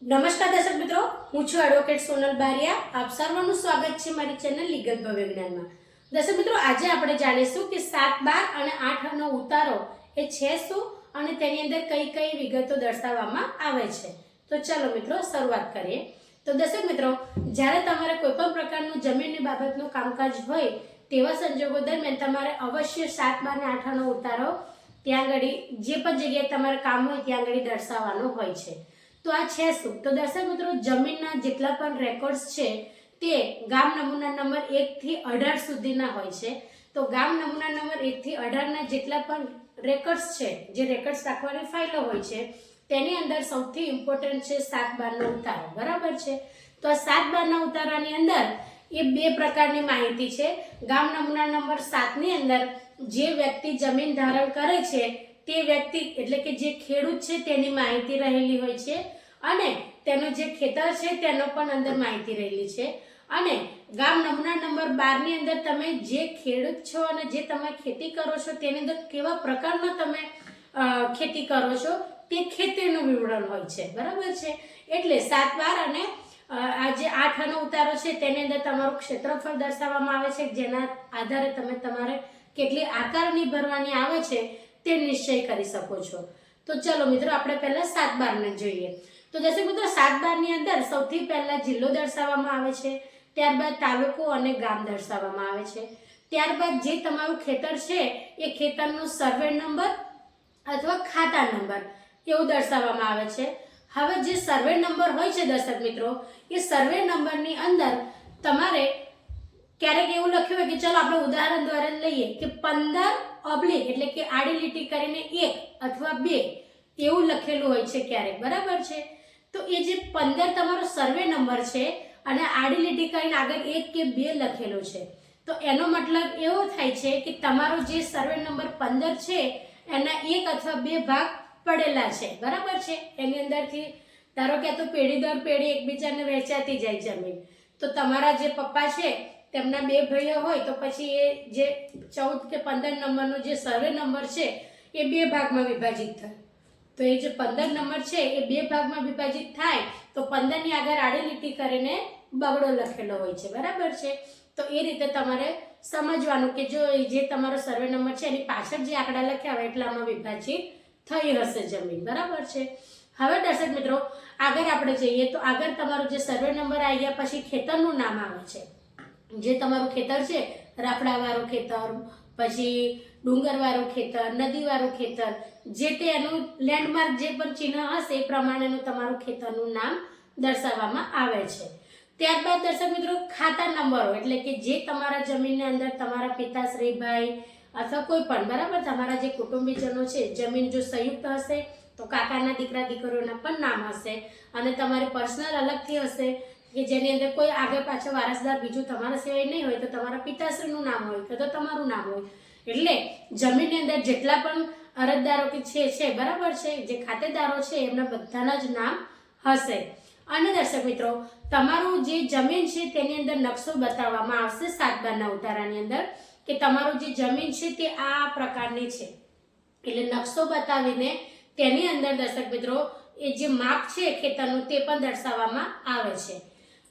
નમસ્કાર દર્શક મિત્રો, હું છું એડવોકેટ સોનલ બારિયા. આપ સર્વનું સ્વાગત છે મારી ચેનલ લીગલ ભવ્ય જ્ઞાનમાં. દર્શક મિત્રો, આજે આપણે જાણીશું કે 7, 12 અને 8 નો ઉતારો એ છે શું અને તેની અંદર કઈ કઈ વિગતો દર્શાવવામાં આવે છે. તો ચાલો મિત્રો શરૂઆત કરીએ. તો દર્શક મિત્રો, જ્યારે તમારે કોઈ પણ પ્રકારનું જમીનની બાબતનું કામકાજ હોય તેવા સંજોગો દરમિયાન તમારે અવશ્ય 7, 12 અને 8 નો ઉતારો ત્યાં આગળ જે પણ જગ્યાએ તમારે કામ હોય ત્યાં આગળ દર્શાવવાનો હોય છે. તો આ છે શું? તો દર્શક મિત્રો, જમીનના જેટલા પણ રેકોર્ડ્સ છે તે ગામ નમૂના નંબર 1 થી 18 સુધીના હોય છે. તો ગામ નમૂના નંબર 1 થી 18 ના જેટલા પણ રેકોર્ડ્સ છે, જે રેકોર્ડ્સ રાખવાની ફાઇલો હોય છે, તેની અંદર સૌથી ઇમ્પોર્ટન્ટ છે 7, 12 નો ઉતારો. બરાબર છે? તો આ 7, 12 ના ઉતારાની અંદર એ બે પ્રકારની માહિતી છે. ગામ નમૂના નંબર 7 ની અંદર જે વ્યક્તિ જમીન ધારણ કરે છે તે વ્યક્તિ એટલે કે જે ખેડૂત છે તેની માહિતી રહેલી હોય છે અને તેનો જે ખેતર છે તેનો પણ અંદર માહિતી રહેલી છે. અને ગામ નમૂના નંબર 12 ની અંદર તમે જે ખેડૂત છો અને જે તમે ખેતી કરો છો તેની અંદર કેવા પ્રકારના તમે ખેતી કરો છો તે ખેતીનું વિવરણ હોય છે. બરાબર છે? એટલે 7, 12 અને આ જે 8 નો ઉતારો છે તેની અંદર તમારું ક્ષેત્રફળ દર્શાવવામાં આવે છે, જેના આધારે તમે તમારે કેટલી આકારણી ભરવાની આવે છે તે નિશ્ચય કરી શકો છો. તો ચલો મિત્રો, આપણે પહેલા 7, 12 ને જોઈએ. તો દર્શક મિત્રો, 7, 12 ની અંદર સૌથી પહેલા જિલ્લો દર્શાવવામાં આવે છે, ત્યારબાદ તાલુકો અને ગામ દર્શાવવામાં આવે છે, ત્યારબાદ જે તમારું ખેતર છે એ ખેતરનો સર્વે નંબર અથવા ખાતા નંબર એવું દર્શાવવામાં આવે છે. હવે જે સર્વે નંબર હોય છે દર્શક મિત્રો, એ સર્વે નંબરની અંદર તમારે ક્યારેક એવું લખ્યું હોય કે ચલો આપણે ઉદાહરણ દ્વારા લઈએ કે 15 ઓબ્લિક એટલે કે આડી લીટી કરીને 1 અથવા 2 એવું લખેલું હોય છે ક્યારેક. બરાબર છે? તો એ જે 15 તમારો સર્વે નંબર છે અને આડી લીટી કરીને આગળ 1 કે 2 લખેલો છે, તો એનો મતલબ એવો થાય છે કે તમારો જે સર્વે નંબર 15 છે એના 1 અથવા 2 ભાગ પડેલા છે. બરાબર છે? એની અંદરથી ધારો કે તો પેઢી દર પેઢી એકબીજાને વહેંચાતી જાય જમીન. તો તમારા જે પપ્પા છે તેમના 2 ભાઈઓ હોય તો પછી એ જે 14 કે 15 નંબરનો જે સર્વે નંબર છે એ 2 ભાગમાં વિભાજિત થાય. તો એ જે 15 નંબર છે એ 2 ભાગમાં વિભાજિત થાય તો 15 ની આગળ આડી લીટી કરીને બગડો લખેલો હોય છે. બરાબર છે? તો એ રીતે તમારે સમજવાનું કે જો જે તમારો સર્વે નંબર છે એની પાછળ જે આંકડા લખ્યા હોય એટલામાં વિભાજિત થઈ હશે જમીન. બરાબર છે? હવે દર્શક મિત્રો, આગળ આપણે જઈએ તો આગળ તમારો જે સર્વે નંબર આવી ગયા પછી ખેતરનું નામ આવે છે. જે તમારું ખેતર છે, રાફડાવાળું ખેતર, પછી ડુંગરવાળું ખેતર, નદીવાળું ખેતર, જે તે એનું લેન્ડમાર્ક જે પણ ચિહ્ન હશે એ પ્રમાણેનું તમારું ખેતરનું નામ દર્શાવવામાં આવે છે. ત્યારબાદ દર્શક મિત્રો, ખાતા નંબરો એટલે કે જે તમારા જમીનની અંદર તમારા પિતાશ્રીભાઈ અથવા કોઈ પણ બરાબર તમારા જે કુટુંબીજનો છે, જમીન જો સંયુક્ત હશે તો કાકાના દીકરા દીકરીઓના પણ નામ હશે અને તમારી પર્સનલ અલગથી હશે કે જેની અંદર કોઈ આગળ પાછળ વારસદાર બીજું તમારા સિવાય નહીં હોય તો તમારા પિતાશ્રીનું નામ હોય કે તો તમારું નામ હોય. એટલે જમીનની અંદર જેટલા પણ અરજદારો કે છે બરાબર છે, જે ખાતેદારો છે એમના બધાના જ નામ હશે. અને દર્શક મિત્રો, તમારું જે જમીન છે તેની અંદર નકશો બતાવવામાં આવશે 7, 12 ના ઉતારાની અંદર કે તમારું જે જમીન છે તે આ પ્રકારની છે. એટલે નકશો બતાવીને તેની અંદર દર્શક મિત્રો એ જે માપ છે ખેતરનું તે પણ દર્શાવવામાં આવે છે.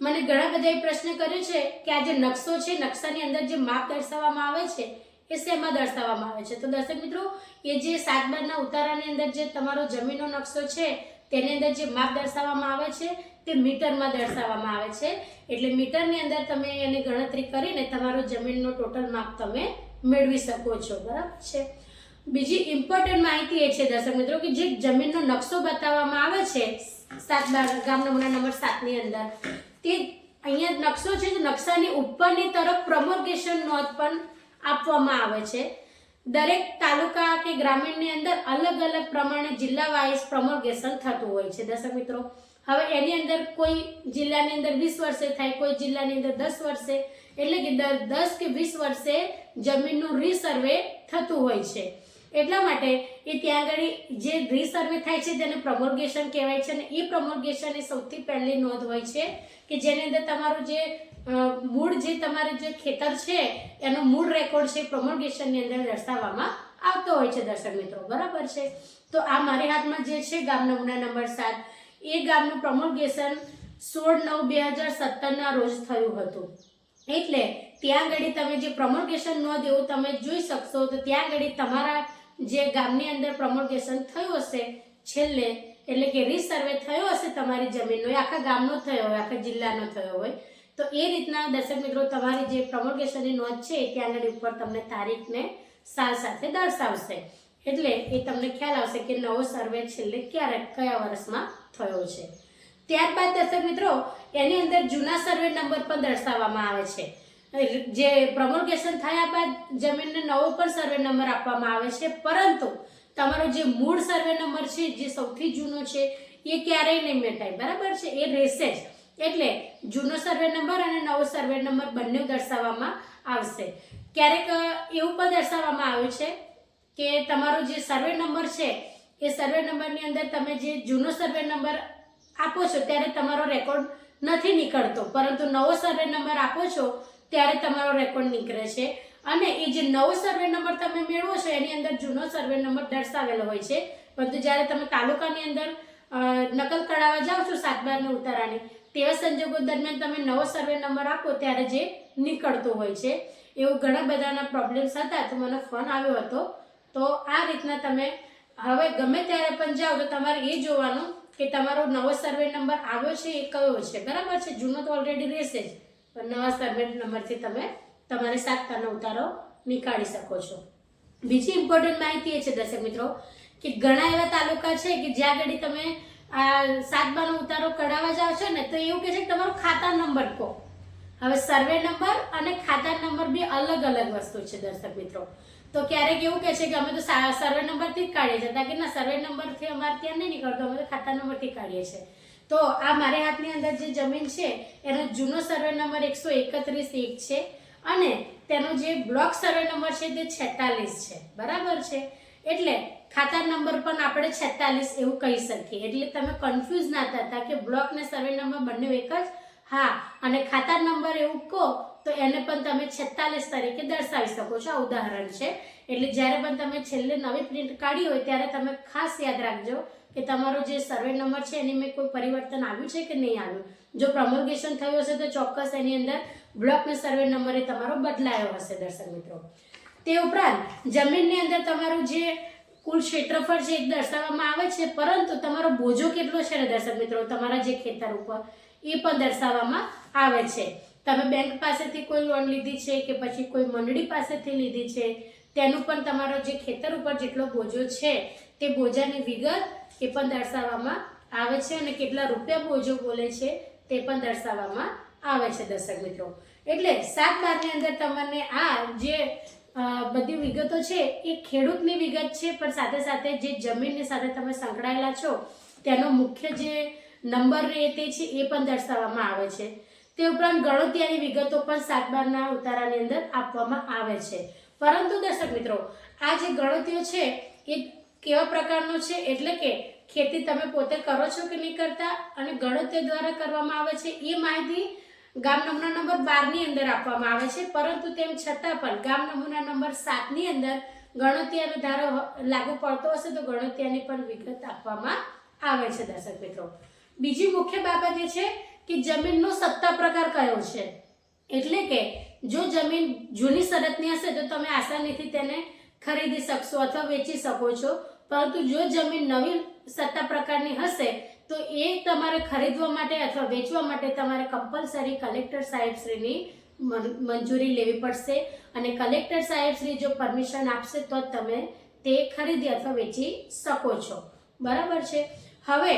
મને ઘણા બધા પ્રશ્ન કર્યો છે કે આ જે નકશો છે, નકશાની અંદર જે માપ દર્શાવવામાં આવે છે એ શેમાં દર્શાવવામાં આવે છે? તો દર્શક મિત્રો, એ જે 7, 12 ના ઉતારાની અંદર જે તમારો જમીનનો નકશો છે તેની અંદર જે માપ દર્શાવવામાં આવે છે તે મીટરમાં દર્શાવવામાં આવે છે. એટલે મીટરની અંદર તમે એની ગણતરી કરીને તમારો જમીનનો ટોટલ માપ તમે મેળવી શકો છો. બરાબર છે? બીજી ઇમ્પોર્ટન્ટ માહિતી એ છે દર્શક મિત્રો કે જે જમીનનો નકશો બતાવવામાં આવે છે 7, 12 ગામ નમૂના નંબર 7 ની અંદર, તે અહીંયા નકશો છે, નકશાની ઉપરની તરફ પ્રમોર્ગેશન નોંધ પણ આપવામાં આવે છે. દરેક તાલુકા કે ગ્રામીણની અંદર અલગ અલગ પ્રમાણે જિલ્લા વાઇઝ પ્રમોર્ગેશન થતું હોય છે દર્શક મિત્રો. હવે એની અંદર કોઈ જિલ્લાની અંદર 20 વર્ષે થાય, કોઈ જિલ્લાની અંદર 10 વર્ષે, એટલે કે 10 કે 20 વર્ષે જમીનનું રીસર્વે થતું હોય છે. એટલા માટે એ ત્યાં આગળ જે રીસર્વે થાય છે તેને પ્રમોર્ગેશન કહેવાય છે અને એ પ્રમોર્ગેશન એ સૌથી પહેલી નોંધ હોય છે કે જેની અંદર તમારું જે મૂળ જે તમારું જે ખેતર છે એનો મૂળ રેકોર્ડ છે પ્રમોર્ગેશનની અંદર દર્શાવવામાં આવતો હોય છે દર્શક મિત્રો. બરાબર છે? તો આ મારી હાથમાં જે છે ગામ નમૂના નંબર 7 એ ગામનું પ્રમોલ્ગેશન 16/9/2017 રોજ થયું હતું. એટલે ત્યાં આગળ તમે જે પ્રમોલ્ગેશન નોંધ એવું તમે જોઈ શકશો. તો ત્યાં આગળ તમારા જે ગામની અંદર પ્રમોલ્ગેશન થયું હશે છેલ્લે, એટલે કે રીસર્વે થયો હશે તમારી જમીનનો, એ આખા ગામનો થયો હોય, આખા જિલ્લાનો થયો હોય, તો એ રીતના દર્શક મિત્રો તમારી જે પ્રમોલ્ગેશનની નોંધ છે ત્યાં આગળ ઉપર તમને તારીખને સાલ સાથે દર્શાવશે. એટલે એ તમને ખ્યાલ આવશે કે નવો સર્વે છેલ્લે કયા વર્ષમાં થયો છે. ત્યારબાદ દર્શક મિત્રો એની અંદર જૂના સર્વે નંબર પણ દર્શાવવામાં આવે છે. જે પ્રમોલ્ગેશન થયા બાદ જમીનને નવો પણ સર્વે નંબર આપવામાં આવે છે, પરંતુ તમારો જે મૂળ સર્વે નંબર છે જે સૌથી જૂનો છે એ ક્યારેય નહીં મેટાય, બરાબર છે, એ રહેશે જ. એટલે જૂનો સર્વે નંબર અને નવો સર્વે નંબર બંને દર્શાવવામાં આવશે. ક્યારેક એવું પણ દર્શાવવામાં આવ્યું છે કે તમારો જે સર્વે નંબર છે એ સર્વે નંબરની અંદર તમે જે જૂનો સર્વે નંબર આપો છો ત્યારે તમારો રેકોર્ડ નથી નીકળતો, પરંતુ નવો સર્વે નંબર આપો છો ત્યારે તમારો રેકોર્ડ નીકળે છે. અને એ જે નવો સર્વે નંબર તમે મેળવો છો એની અંદર જૂનો સર્વે નંબર દર્શાવેલો હોય છે, પરંતુ જ્યારે તમે તાલુકાની અંદર નકલ કઢાવવા જાઓ છો 7/12 ઉતારાની, તેવા સંજોગો દરમિયાન તમે નવો સર્વે નંબર આપો ત્યારે જે નીકળતો હોય છે. એવું ઘણા બધાના પ્રોબ્લેમ્સ હતા, તો મને ફોન આવ્યો હતો. તો આ રીતના તમે હવે ગમે ત્યારે પણ જાઓ તો તમારે એ જોવાનું કે તમારો નવો સર્વે નંબર આવ્યો છે એ કયો છે, બરાબર છે. જૂનો તો ઓલરેડી રહેશે જ, પણ નવા સર્વે નંબરથી તમે તમારે 7/12 ઉતારો નીકાળી શકો છો. બીજી ઇમ્પોર્ટન્ટ માહિતી એ છે દર્શક મિત્રો કે ઘણા એવા તાલુકા છે કે જ્યાં આગળ તમે આ 7/12 ઉતારો કઢાવવા જાઓ છો ને, તો એવું કહે છે કે તમારો ખાતા નંબર કહો. હવે સર્વે નંબર અને ખાતા નંબર બે અલગ અલગ વસ્તુ છે દર્શક મિત્રો. તો ક્યારેક એવું કહે છે કે અમે તો સર્વે નંબરથી જ કાઢીએ છીએ, કે ના, સર્વે નંબરથી અમારે ત્યાં નહીં નીકળતો, અમે તો ખાતા નંબરથી કાઢીએ છીએ. તો આ મારી હાથની અંદર જે જમીન છે એનો જૂનો સર્વે નંબર 131 છે અને તેનો જે બ્લોક સર્વે નંબર છે તે 46 છે, બરાબર છે. એટલે ખાતા નંબર પણ આપણે 46 એવું કહી શકીએ. એટલે તમે કન્ફ્યુઝ ના થતા કે બ્લોક ને સર્વે નંબર બંને એક જ, હા, અને ખાતા નંબર એવું કહો તો એને પણ તમે 46 તરીકે દર્શાવી શકો છો. આ ઉદાહરણ છે. એટલે જ્યારે પણ તમે છેલ્લે નવી પ્રિન્ટ કાઢી હોય ત્યારે તમે ખાસ યાદ રાખજો કે તમારો જે સર્વે નંબર છે એની મેં કોઈ પરિવર્તન આવ્યું છે કે નહીં આવ્યું. જો પ્રમોલ્ગેશન થયું હશે તો ચોક્કસ એની અંદર બ્લોક ને સર્વે નંબર એ તમારો બદલાયો હશે દર્શક મિત્રો. તે ઉપરાંત જમીનની અંદર તમારું જે કુલ ક્ષેત્રફળ છે એ દર્શાવવામાં આવે છે, પરંતુ તમારો બોજો કેટલો છે ને દર્શક મિત્રો તમારા જે ખેતર ઉપર એ પણ દર્શાવવામાં આવે છે. તમે બેંક પાસેથી કોઈ લોન લીધી છે કે પછી કોઈ મંડળી પાસેથી લીધી છે, તેનું પણ તમારો જે ખેતર ઉપર જેટલો બોજો છે તે બોજાની વિગત એ પણ દર્શાવવામાં આવે છે અને કેટલા રૂપિયા બોજો બોલે છે તે પણ દર્શાવવામાં આવે છે દર્શક મિત્રો. એટલે 7/12 ની અંદર તમને આ જે બધી વિગતો છે એ ખેડૂતની વિગત છે, પણ સાથે સાથે જે જમીનની સાથે તમે સંકળાયેલા છો તેનો મુખ્ય જે નંબર રહે તે છે એ પણ દર્શાવવામાં આવે છે. તે ઉપરાંત ગણોતિયાની વિગતો પણ 7/12 ઉતારાની અંદર આપવામાં આવે છે. પરંતુ દર્શક મિત્રો આ જે ગણોતિયો છે એ કેવા પ્રકારનો છે, એટલે કે ખેતી તમે પોતે કરો છો કે નહીં કરતા અને ગણોતિયા દ્વારા કરવામાં આવે છે એ માહિતી ગામ નમૂના નંબર 12 ની અંદર આપવામાં આવે છે. પરંતુ તેમ છતાં પણ ગામ નમૂના નંબર 7 ની અંદર ગણોતિયાનો ધારો લાગુ પડતો હશે તો ગણોતિયાની પણ વિગત આપવામાં આવે છે દર્શક મિત્રો. બીજી મુખ્ય બાબત એ છે કે જમીનનો સત્તા પ્રકાર કયો છે. એટલે કે જો જમીન જૂની શરતની હશે તો તમે આસાનીથી તેને ખરીદી શકશો અથવા વેચી શકો છો, પરંતુ જો જમીન નવી સત્તા પ્રકારની હશે તો એ તમારે ખરીદવા માટે અથવા વેચવા માટે તમારે કમ્પલસરી કલેક્ટર સાહેબશ્રીની મંજૂરી લેવી પડશે અને કલેક્ટર સાહેબશ્રી જો પરમિશન આપશે તો જ તમે તે ખરીદી અથવા વેચી શકો છો, બરાબર છે. હવે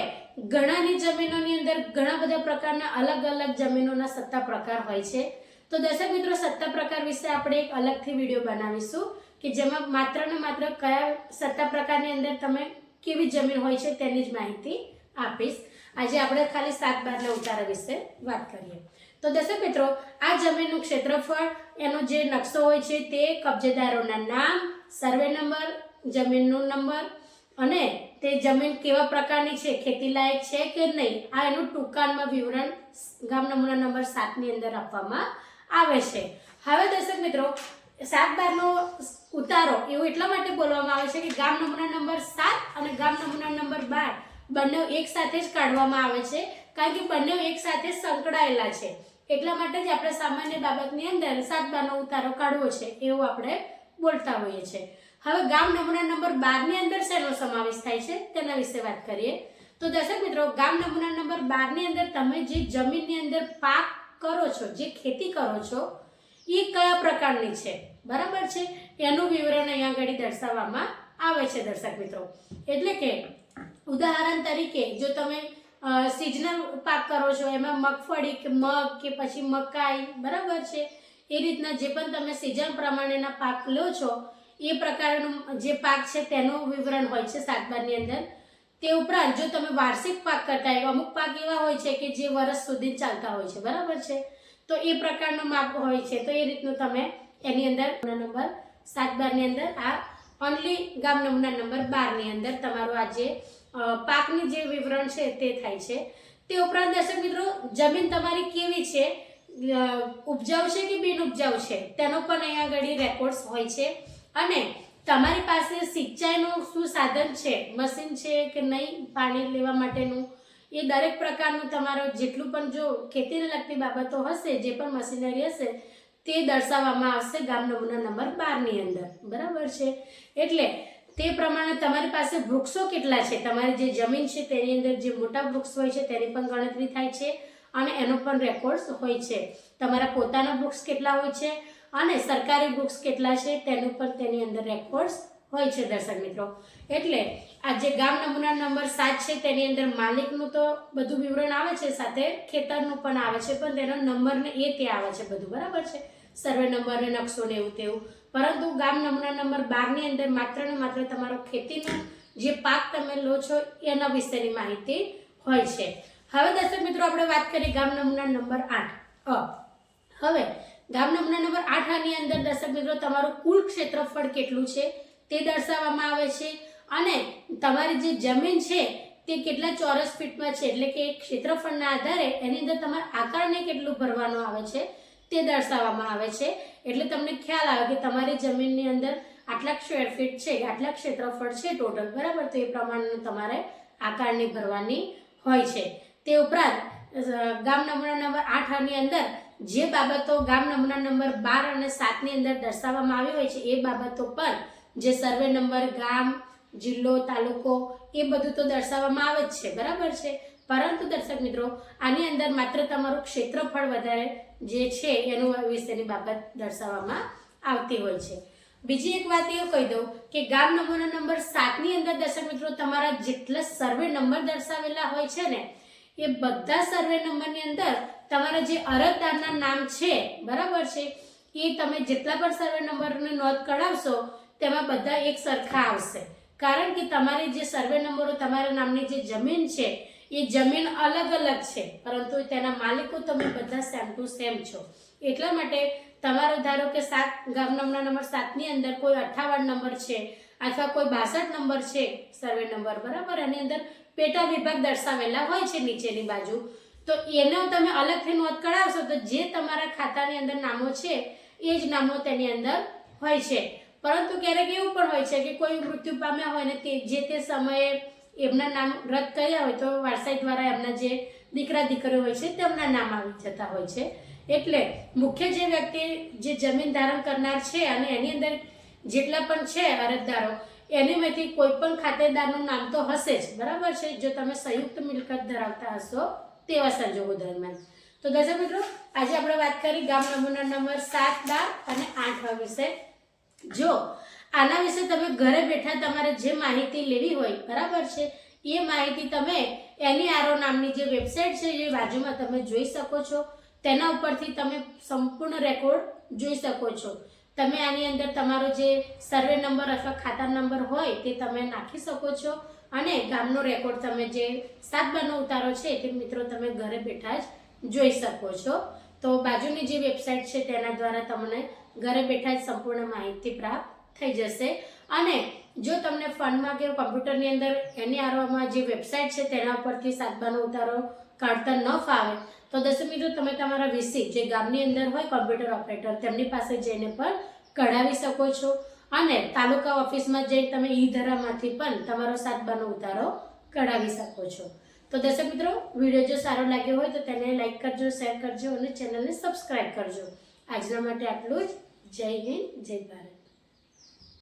ઘણાની જમીનોની અંદર ઘણા બધા પ્રકારના અલગ અલગ જમીનોના સત્તા પ્રકાર હોય છે. તો દર્શક મિત્રો સત્તા પ્રકાર વિશે આપણે એક અલગથી વિડીયો બનાવીશું કે જેમાં માત્ર ને માત્ર કયા સત્તા પ્રકારની અંદર તમે કેવી જમીન હોય છે તેની જ માહિતી આપીશ. આજે આપણે ખાલી 7/12 ઉતારા વિશે વાત કરીએ. તો દર્શક મિત્રો આ જમીનનું ક્ષેત્રફળ, એનો જે નકશો હોય છે તે, કબજેદારોના નામ, સર્વે નંબર, જમીનનો નંબર અને તે જમીન કેવા પ્રકારની છે, ખેતીલાયક છે કે નહીં, આ એનું ટૂંકાણમાં વિવરણ ગામ નમૂના નંબર 7 ની અંદર આપવામાં આવે છે. હવે દર્શક મિત્રો 7/12 ઉતારો એવું એટલા માટે બોલવામાં આવે છે કે ગામ નમૂના નંબર 7 અને ગામ નમૂના નંબર 12 બંને એક સાથે જ કાઢવામાં આવે છે, કારણ કે બંને એક સાથે સંકળાયેલા છે. એટલા માટે જ આપણે સામાન્ય બાબતની અંદર 7 બારનો ઉતારો કાઢવો છે એવું આપણે બોલતા હોઈએ છીએ. હવે ગામ નમૂના નંબર 12 ની અંદર શેનો સમાવેશ થાય છે તેના વિશે વાત કરીએ. તો દર્શક મિત્રો, ગામ નમૂના નંબર 12 ની અંદર તમે જે જમીનની અંદર પાક કરો છો, જે ખેતી કરો છો, એ કયા પ્રકારની છે, બરાબર છે, એનું વિવરણ અહીંયા આગળ દર્શાવવામાં આવે છે દર્શક મિત્રો. એટલે કે ઉદાહરણ તરીકે જો તમે સિઝનલ પાક કરો છો, એમાં મગફળી કે મગ કે પછી મકાઈ, બરાબર છે, એ રીતના જે પણ તમે સિઝન પ્રમાણેના પાક લો છો એ પ્રકારનું જે પાક છે તેનું વિવરણ હોય છે 7 બારની અંદર. તે ઉપરાંત જો તમે વાર્ષિક પાક કરતા હોય, અમુક પાક એવા હોય છે કે જે વર્ષ સુધી ચાલતા હોય છે, બરાબર છે, તો એ પ્રકારનો માપ હોય છે. તો એ રીતનું તમે એની અંદર નંબર 7 બારની અંદર આ ઓનલી ગામ નમૂના નંબર 12 ની અંદર તમારું આ જે પાકની જે વિવરણ છે તે થાય છે. તે ઉપરાંત દર્શક મિત્રો, જમીન તમારી કેવી છે, ઉપજાઉ છે કે બિન ઉપજાઉ છે, તેનો પણ અહીંયા આગળ રેકોર્ડ્સ હોય છે. અને તમારી પાસે સિંચાઈનું શું સાધન છે, મશીન છે કે નહીં પાણી લેવા માટેનું, એ દરેક પ્રકારનું તમારો જેટલું પણ જો ખેતીને લગતી બાબતો હશે, જે પણ મશીનરી હશે તે દર્શાવવામાં આવશે ગામ નમૂના નંબર 12 ની અંદર, બરાબર છે. એટલે તે પ્રમાણે તમારી પાસે વૃક્ષો કેટલા છે, તમારી જે જમીન છે તેની અંદર જે મોટા વૃક્ષ હોય છે તેની પણ ગણતરી થાય છે અને એનો પણ રેકોર્ડ્સ હોય છે. તમારા પોતાના વૃક્ષ કેટલા હોય છે અને સરકારી વૃક્ષ કેટલા છે તેનું પણ તેની અંદર રેકોર્ડ્સ હોય છે દર્શક મિત્રો. એટલે આ જે ગામ નમૂના નંબર 7 છે તેની અંદર માલિકનું તો બધું વિવરણ આવે છે, સાથે ખેતરનું પણ આવે છે, પણ તેનો નંબર ને એ તે આવે છે બધું, બરાબર છે, સર્વે નંબર ને નકશો ને એવું તેવું. પરંતુ ગામ નમૂના નંબર 12 ની અંદર માત્ર ને માત્ર તમારો ખેતીનો જે પાક તમે લો છો એના વિશેની માહિતી હોય છે. હવે દર્શક મિત્રો, આપણે વાત કરીએ ગામ નમૂના નંબર 8 હવે ગામ નમૂના નંબર 8 ની અંદર દર્શક મિત્રો તમારું કુલ ક્ષેત્રફળ કેટલું છે તે દર્શાવવામાં આવે છે અને તમારી જે જમીન છે તે કેટલા ચોરસ ફીટમાં છે, એટલે કે ક્ષેત્રફળના આધારે એની અંદર તમારા આકારને કેટલું ભરવાનું આવે છે તે દર્શાવવામાં આવે છે. એટલે તમને ખ્યાલ આવે કે તમારી જમીનની અંદર આટલા સ્ક્વેર ફીટ છે, આટલા ક્ષેત્રફળ છે ટોટલ, બરાબર, તો એ પ્રમાણનું તમારે આકારની ભરવાની હોય છે. તે ઉપરાંત ગામ નમૂના નંબર 8 ની અંદર જે બાબતો ગામ નમૂના નંબર 12 અને 7 ની અંદર દર્શાવવામાં આવી હોય છે એ બાબતો પર જે સર્વે નંબર, ગામ, જિલ્લો, તાલુકો એ બધું તો દર્શાવવામાં આવે જ છે, બરાબર છે. પરંતુ દર્શક મિત્રો, આની અંદર માત્ર તમારું ક્ષેત્રફળ વધારે જે છે એનું વિશેની બાબત દર્શાવવામાં આવતી હોય છે. બીજી એક વાત એ કહી દઉં કે ગામ નમૂના નંબર 7 ની અંદર દર્શક મિત્રો તમારા જેટલા સર્વે નંબર દર્શાવેલા હોય છે ને એ બધા સર્વે નંબરની અંદર તમારા જે અરજદારના નામ છે, બરાબર છે, એ તમે જેટલા પણ સર્વે નંબરની નોંધ કઢાવશો તેમાં બધા એક સરખા આવશે. કારણ કે તમારી જે સર્વે નંબરો, તમારા નામની જે જમીન છે એ જમીન અલગ અલગ છે, પરંતુ તેના માલિકો તમે બધા સેમ ટુ સેમ છો. એટલા માટે તમારો ધારો કે ગામ નમૂના નંબર 7 ની અંદર કોઈ 58 નંબર છે અથવા કોઈ 62 નંબર છે સર્વે નંબર, બરાબર, એની અંદર પેટા વિભાગ દર્શાવેલા હોય છે નીચેની બાજુ, તો એનો તમે અલગથી નોંધ કઢાવશો તો જે તમારા ખાતાની અંદર નામો છે એ જ નામો તેની અંદર હોય છે. પરંતુ ક્યારેક એવું પણ હોય છે કે કોઈ મૃત્યુ પામ્યા હોય ને તે સમયે એમના નામ રદ કર્યા હોય તો વારસાઈ દ્વારા એમના જે દીકરા દીકરીઓ હોય છે તેમના નામ આવી જતા હોય છે. એટલે મુખ્ય જે વ્યક્તિ જે જમીન ધારણ કરનાર છે અને એની અંદર જેટલા પણ છે અરજદારો, એનીમાંથી કોઈ પણ ખાતેદારનું નામ તો હશે જ, બરાબર છે, જો તમે સંયુક્ત મિલકત ધરાવતા હશો તેવા સંજોગો દરમિયાન. તો દર્શક મિત્રો, આજે આપણે વાત કરી ગામ નમૂના નંબર 7, 12 અને 8 વિશે. જો આના વિશે તમે ઘરે બેઠા તમારે જે માહિતી લેવી હોય, બરાબર છે, એ માહિતી તમે NERO નામની જે વેબસાઇટ છે એ બાજુમાં તમે જોઈ શકો છો. તેના ઉપરથી તમે સંપૂર્ણ રેકોર્ડ જોઈ શકો છો. તમે આની અંદર તમારો જે સર્વે નંબર અથવા ખાતા નંબર હોય તે તમે નાખી શકો છો અને ગામનો રેકોર્ડ તમે જે 7 બારનો ઉતારો છે તે મિત્રો તમે ઘરે બેઠા જ જોઈ શકો છો. તો બાજુની જે વેબસાઇટ છે તેના દ્વારા તમને ઘરે બેઠા જ સંપૂર્ણ માહિતી પ્રાપ્ત થઈ જશે. અને જો તમને ફોનમાં કે કમ્પ્યુટરની અંદર NEROમાં જે વેબસાઇટ છે તેના ઉપરથી 7 બારનો ઉતારો કાઢતા ન ફાવે તો દર્શક મિત્રો તમે તમારા VC જે ગામની અંદર હોય કોમ્પ્યુટર ઓપરેટર તેમની પાસે જઈને પણ કઢાવી શકો છો અને તાલુકા ઓફિસમાં જઈને તમે ઈ ધરામાંથી પણ તમારો 7 બારનો ઉતારો કઢાવી શકો છો. તો દર્શક મિત્રો, વિડીયો જો સારો લાગ્યો હોય તો તેને લાઈક કરજો, શેર કરજો અને ચેનલને સબસ્ક્રાઈબ કરજો. આજના માટે આટલું જ. જય હિન્દ, જય ભારત.